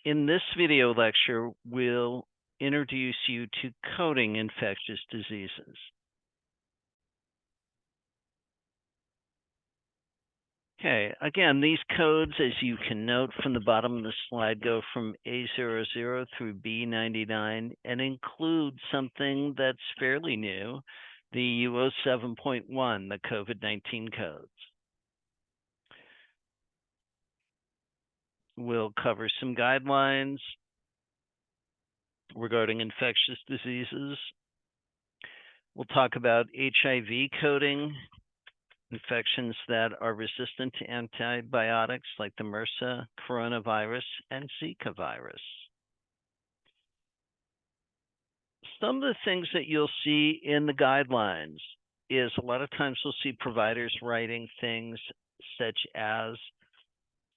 in this video lecture, we'll introduce you to coding infectious diseases. Okay, again, these codes, as you can note from the bottom of the slide, go from A00 through B99 and include something that's fairly new, the U07.1, the COVID-19 codes. We'll cover some guidelines regarding infectious diseases. We'll talk about HIV coding, infections that are resistant to antibiotics like the MRSA, coronavirus, and Zika virus. Some of the things that you'll see in the guidelines is a lot of times we'll see providers writing things such as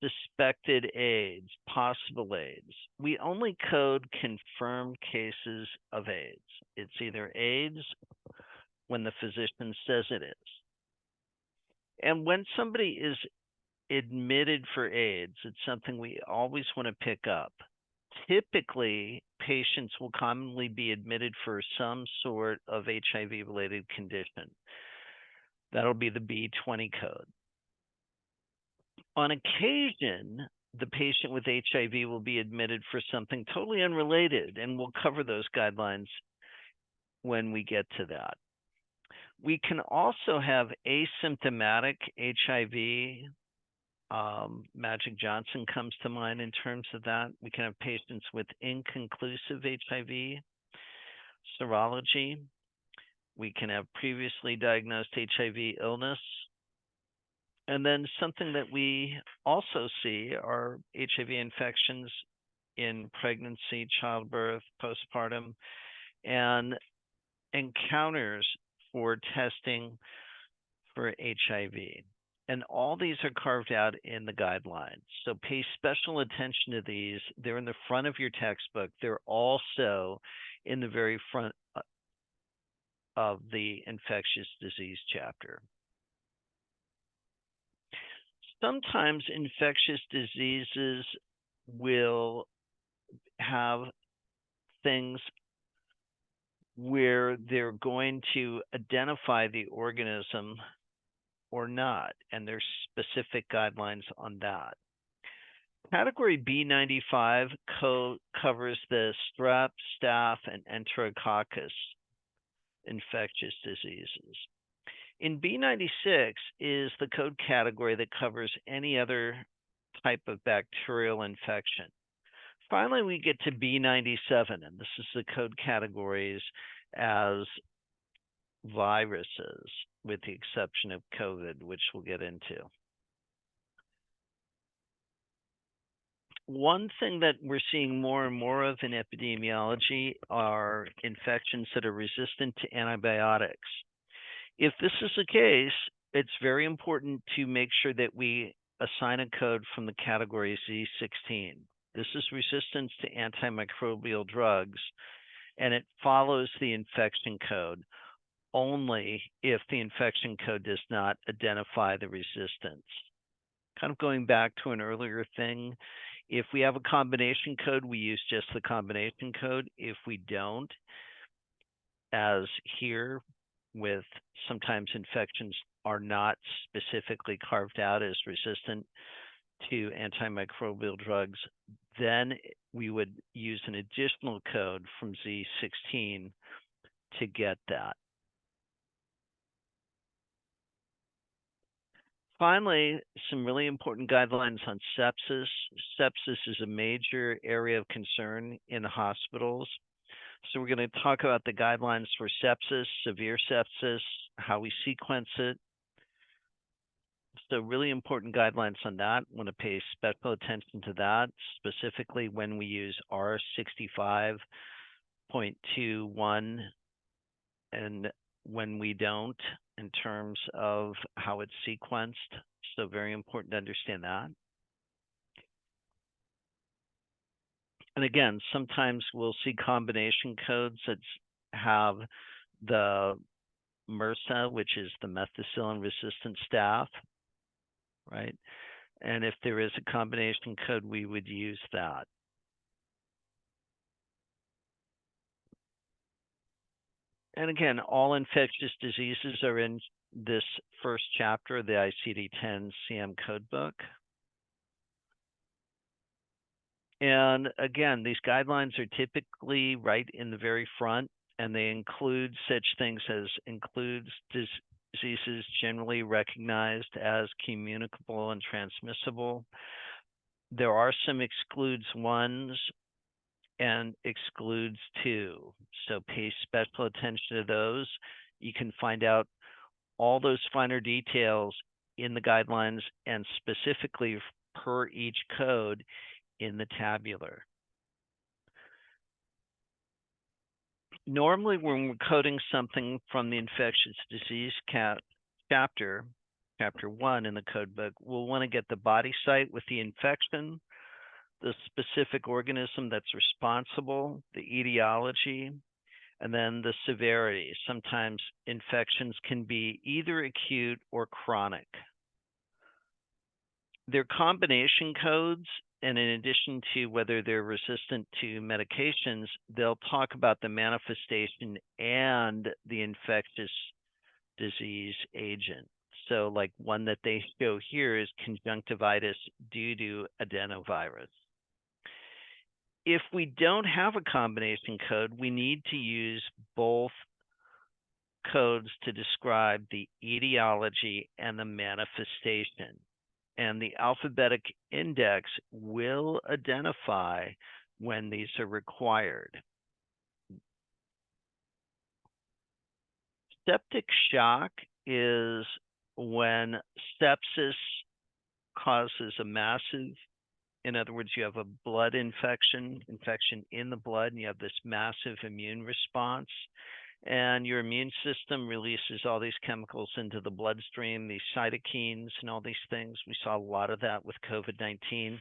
suspected AIDS, possible AIDS. We only code confirmed cases of AIDS. It's either AIDS when the physician says it is. And when somebody is admitted for AIDS, it's something we always want to pick up. Typically, patients will commonly be admitted for some sort of HIV-related condition. That'll be the B20 code. On occasion, the patient with HIV will be admitted for something totally unrelated, and we'll cover those guidelines when we get to that. We can also have asymptomatic HIV. Magic Johnson comes to mind in terms of that. We can have patients with inconclusive HIV serology. We can have previously diagnosed HIV illness. And then something that we also see are HIV infections in pregnancy, childbirth, postpartum, and encounters for testing for HIV. And all these are carved out in the guidelines. So pay special attention to these. They're in the front of your textbook. They're also in the very front of the infectious disease chapter. Sometimes infectious diseases will have things where they're going to identify the organism or not, and there's specific guidelines on that. Category B95 covers the strep, staph, and enterococcus infectious diseases. In B96 is the code category that covers any other type of bacterial infection. Finally, we get to B97, and this is the code categories as viruses, with the exception of COVID, which we'll get into. One thing that we're seeing more and more of in epidemiology are infections that are resistant to antibiotics. If this is the case, it's very important to make sure that we assign a code from the category Z16. This is resistance to antimicrobial drugs, and it follows the infection code only if the infection code does not identify the resistance. Kind of going back to an earlier thing, if we have a combination code, we use just the combination code. If we don't, as here, with sometimes infections are not specifically carved out as resistant to antimicrobial drugs, then we would use an additional code from Z16 to get that. Finally, some really important guidelines on sepsis. Sepsis is a major area of concern in hospitals. So we're going to talk about the guidelines for sepsis, severe sepsis, how we sequence it. So really important guidelines on that. I want to pay special attention to that, specifically when we use R65.21 and when we don't, in terms of how it's sequenced. So very important to understand that. And again, sometimes we'll see combination codes that have the MRSA, which is the methicillin-resistant staph, right? And if there is a combination code, we would use that. And again, all infectious diseases are in this first chapter of the ICD-10 CM codebook. And again, these guidelines are typically right in the very front, and they include such things as includes diseases generally recognized as communicable and transmissible. There are some excludes ones and excludes two, so pay special attention to those. You can find out all those finer details in the guidelines and specifically per each code in the tabular. Normally, when we're coding something from the infectious disease chapter 1 in the code book, we'll want to get the body site with the infection, the specific organism that's responsible, the etiology, and then the severity. Sometimes infections can be either acute or chronic. They're combination codes, and in addition to whether they're resistant to medications, they'll talk about the manifestation and the infectious disease agent. So like one that they show here is conjunctivitis due to adenovirus. If we don't have a combination code, we need to use both codes to describe the etiology and the manifestation. And the alphabetic index will identify when these are required. Septic shock is when sepsis causes a massive, in other words, you have a blood infection in the blood, and you have this massive immune response. And your immune system releases all these chemicals into the bloodstream, these cytokines and all these things. We saw a lot of that with COVID-19.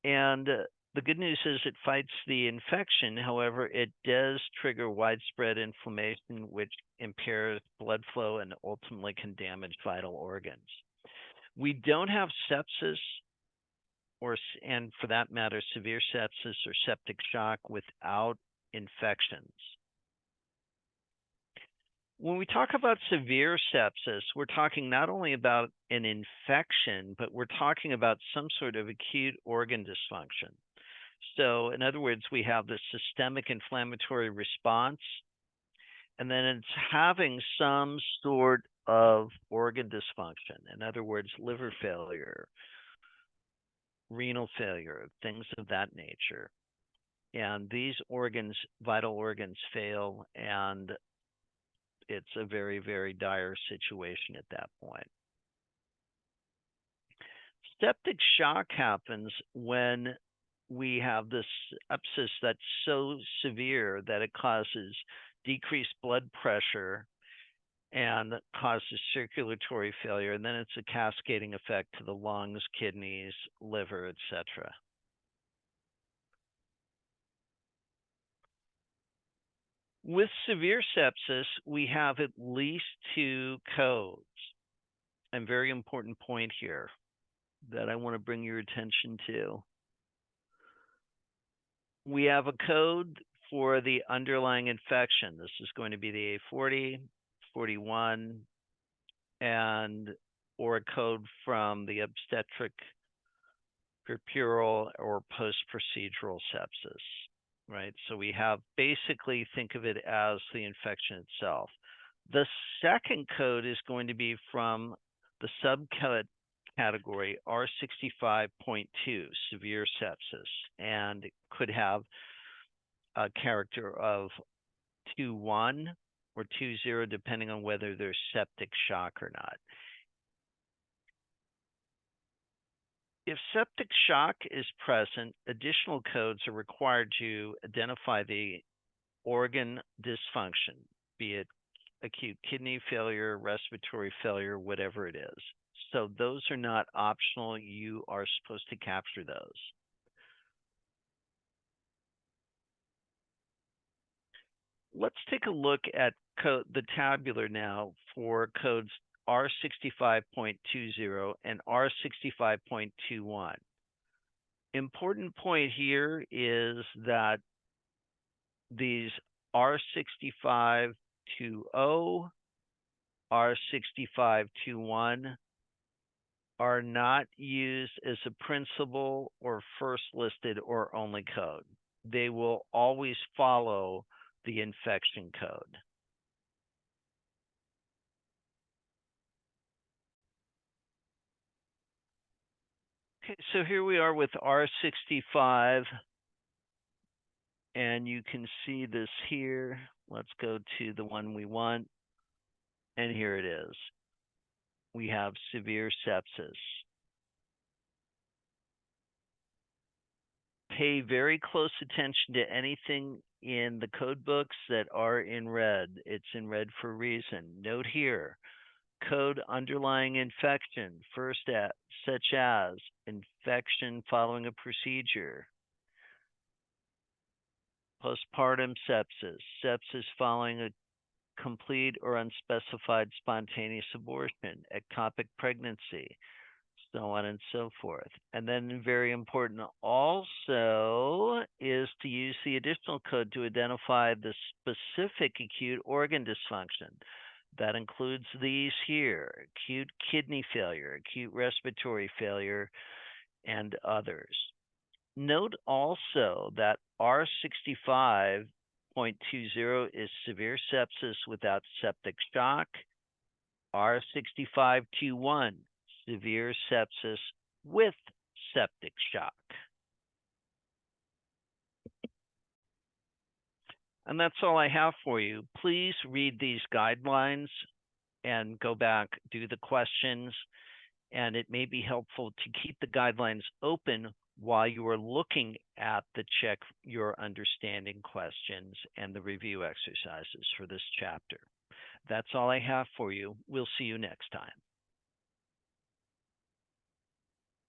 And the good news is it fights the infection. However, it does trigger widespread inflammation, which impairs blood flow and ultimately can damage vital organs. We don't have sepsis, and for that matter, severe sepsis or septic shock without infections. When we talk about severe sepsis, we're talking not only about an infection, but we're talking about some sort of acute organ dysfunction. So in other words, we have this systemic inflammatory response, and then it's having some sort of organ dysfunction. In other words, liver failure, renal failure, things of that nature. And these organs, vital organs, fail, and it's a very, very dire situation at that point. Septic shock happens when we have this sepsis that's so severe that it causes decreased blood pressure and causes circulatory failure, and then it's a cascading effect to the lungs, kidneys, liver, etc. With severe sepsis, we have at least two codes. And very important point here that I want to bring your attention to. We have a code for the underlying infection. This is going to be the A40, 41, and or a code from the obstetric puerperal or post-procedural sepsis, right? So we have basically, think of it as the infection itself. The second code is going to be from the subcategory R65.2, severe sepsis, and it could have a character of 2.1 or 2.0, depending on whether there's septic shock or not. If septic shock is present, additional codes are required to identify the organ dysfunction, be it acute kidney failure, respiratory failure, whatever it is. So those are not optional. You are supposed to capture those. Let's take a look at the tabular now for codes R65.20 and R65.21. Important point here is that these R6520, R6521 are not used as a principal or first listed or only code. They will always follow the infection code. Okay, so here we are with R65, and you can see this here. Let's go to the one we want, and here it is. We have severe sepsis. Pay very close attention to anything in the code books that are in red. It's in red for a reason. Note here, code underlying infection, such as infection following a procedure, postpartum sepsis, sepsis following a complete or unspecified spontaneous abortion, ectopic pregnancy, so on and so forth. And then very important also is to use the additional code to identify the specific acute organ dysfunction. That includes these here: acute kidney failure, acute respiratory failure, and others. Note also that R65.20 is severe sepsis without septic shock. R6521, severe sepsis with septic shock. And that's all I have for you. Please read these guidelines and go back, do the questions, and it may be helpful to keep the guidelines open while you are looking at the check your understanding questions and the review exercises for this chapter. That's all I have for you. We'll see you next time.